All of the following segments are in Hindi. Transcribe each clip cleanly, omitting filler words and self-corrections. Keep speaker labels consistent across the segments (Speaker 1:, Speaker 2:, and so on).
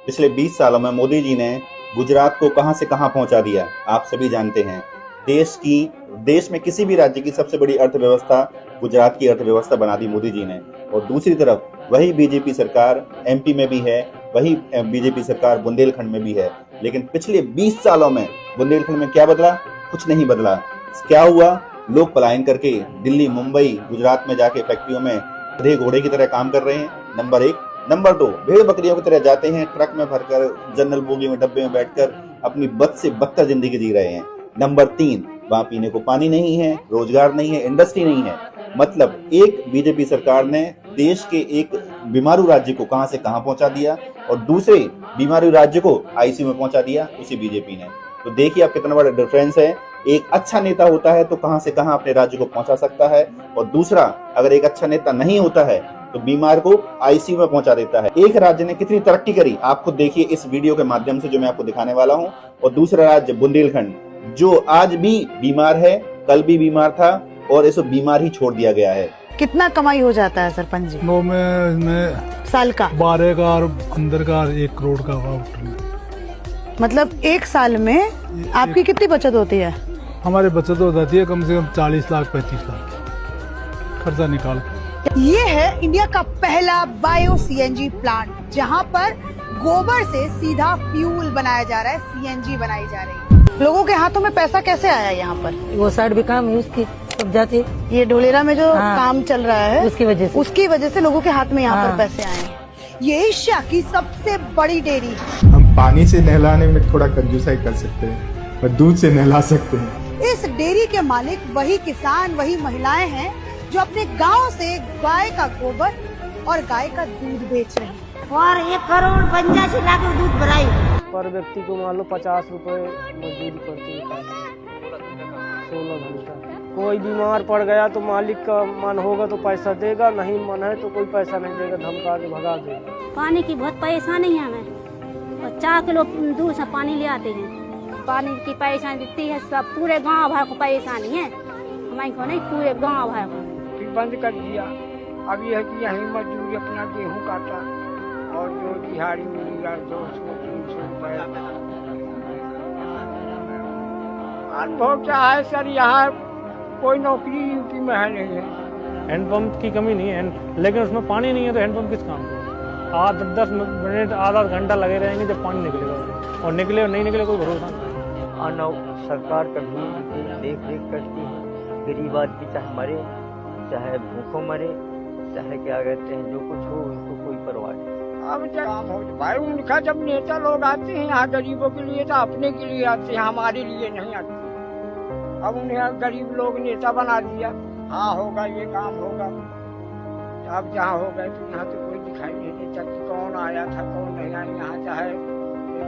Speaker 1: पिछले 20 सालों में मोदी जी ने गुजरात को कहां से कहां पहुंचा दिया, आप सभी जानते हैं। देश में किसी भी राज्य की सबसे बड़ी अर्थव्यवस्था गुजरात की अर्थव्यवस्था बना दी मोदी जी ने। और दूसरी तरफ वही बीजेपी सरकार एमपी में भी है, वही बीजेपी सरकार बुंदेलखंड में भी है। लेकिन पिछले 20 सालों में बुंदेलखंड में क्या बदला? कुछ नहीं बदला। क्या हुआ? लोग पलायन करके दिल्ली, मुंबई, गुजरात में जाके फैक्ट्रियों में गधे घोड़े की तरह काम कर रहे हैं, नंबर 1। नंबर 2, भेड़ बकरियों की तरह जाते हैं, ट्रक में भरकर, जनरल बोगी में, डब्बे में बैठकर अपनी बद से बदतर जिंदगी जी रहे हैं। नंबर 3, वहां पीने को पानी नहीं है, रोजगार नहीं है, इंडस्ट्री नहीं है। मतलब एक बीजेपी सरकार ने देश के एक बीमारू राज्य को कहां से कहां पहुंचा दिया और दूसरे बीमारू राज्य को आईसीयू में पहुंचा दिया उसी बीजेपी ने। तो देखिए आप कितना बड़ा डिफरेंस है। एक अच्छा नेता होता है तो कहां से कहां अपने राज्य को पहुंचा सकता है, और दूसरा अगर एक अच्छा नेता नहीं होता है तो बीमार को आईसीयू में पहुंचा देता है। एक राज्य ने कितनी तरक्की करी आप खुद देखिए इस वीडियो के माध्यम से जो मैं आपको दिखाने वाला हूं, और दूसरा राज्य बुंदेलखंड जो आज भी बीमार है, कल भी बीमार था और इसको बीमार ही छोड़ दिया गया है।
Speaker 2: कितना कमाई हो जाता है सरपंच जी?
Speaker 3: नो में
Speaker 2: साल का
Speaker 3: 12 का और अंदर का 1 करोड़ का आउट में।
Speaker 2: मतलब एक साल में आपकी कितनी बचत होती है?
Speaker 3: हमारे बचत हो जाती है कम से कम 40 लाख 35 लाख खर्चा निकाल के।
Speaker 4: ये है इंडिया का पहला बायो सीएनजी प्लांट, जहां पर गोबर से सीधा फ्यूल बनाया जा रहा है, सीएनजी बनाई जा रही है।
Speaker 2: लोगों के हाथों में पैसा कैसे आया यहाँ पर?
Speaker 5: वो साइड भी काम है उसकी सब जाती,
Speaker 2: ये ढोलेरा में जो
Speaker 5: हाँ,
Speaker 2: काम चल रहा है
Speaker 5: उसकी वजह से
Speaker 2: लोगों के हाथ में यहाँ पर
Speaker 5: हाँ।
Speaker 2: पैसे आए हैं।
Speaker 4: ये एशिया की सबसे बड़ी डेयरी है।
Speaker 6: हम पानी से नहलाने में थोड़ा कंजूसाई कर सकते हैं पर दूध से नहला सकते हैं।
Speaker 4: इस डेयरी के मालिक वही किसान, वही महिलाएं हैं जो अपने गांव से गाय का गोबर और गाय का दूध बेच रहे हैं।
Speaker 5: और 1 करोड़ 85 लाख दूध भराई।
Speaker 7: पर व्यक्ति को मान लो 50 रुपए मजदूरी पड़ती है 16 घंटा। कोई बीमार पड़ गया तो मालिक का मन होगा तो पैसा देगा, नहीं मन है तो कोई पैसा नहीं देगा, धमका के भगा देगा।
Speaker 8: पानी की बहुत परेशानी है हमें, और 4 किलो दूर से पानी ले आते हैं। पानी की परेशानी दिखती है, सब पूरे गांव भर को परेशानी है, हमारे को नहीं, पूरे गांव भर को।
Speaker 7: फिर बंद कर दिया। अब यह है कि यही मजदूरी अपना गेहूँ काटा और जो दिहाड़ी मिली 200-300 रुपये। अनुभव क्या है सर, यहाँ कोई नौकरी यूपी में है नहीं है।
Speaker 9: हैंडपंप की कमी नहीं है, लेकिन उसमें पानी नहीं है तो हैंडपंप किस काम का? 8-10 मिनट, आधा घंटा लगे रहेंगे जब पानी निकलेगा, और निकले और नहीं निकले कोई भरोसा नहीं।
Speaker 10: सरकार कभी देख रेख करती है, गरीब आदमी चाहे मरे चाहे भूखों मरे चाहे क्या कहते हैं, जो कुछ हो उनको कोई परवाह नहीं।
Speaker 7: अब काम हो भाई, उनका जब नेता लोग आते हैं यहाँ गरीबों के लिए तो अपने के लिए आते हैं, हमारे लिए नहीं आते। अब उन्हें गरीब लोग नेता बना दिया, हाँ होगा ये काम होगा। अब जहाँ हो गए तो यहाँ तो कोई दिखाई नहीं देता कि कौन आया था कौन नहीं आया। यहाँ चाहे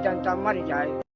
Speaker 7: जनता मर जाए।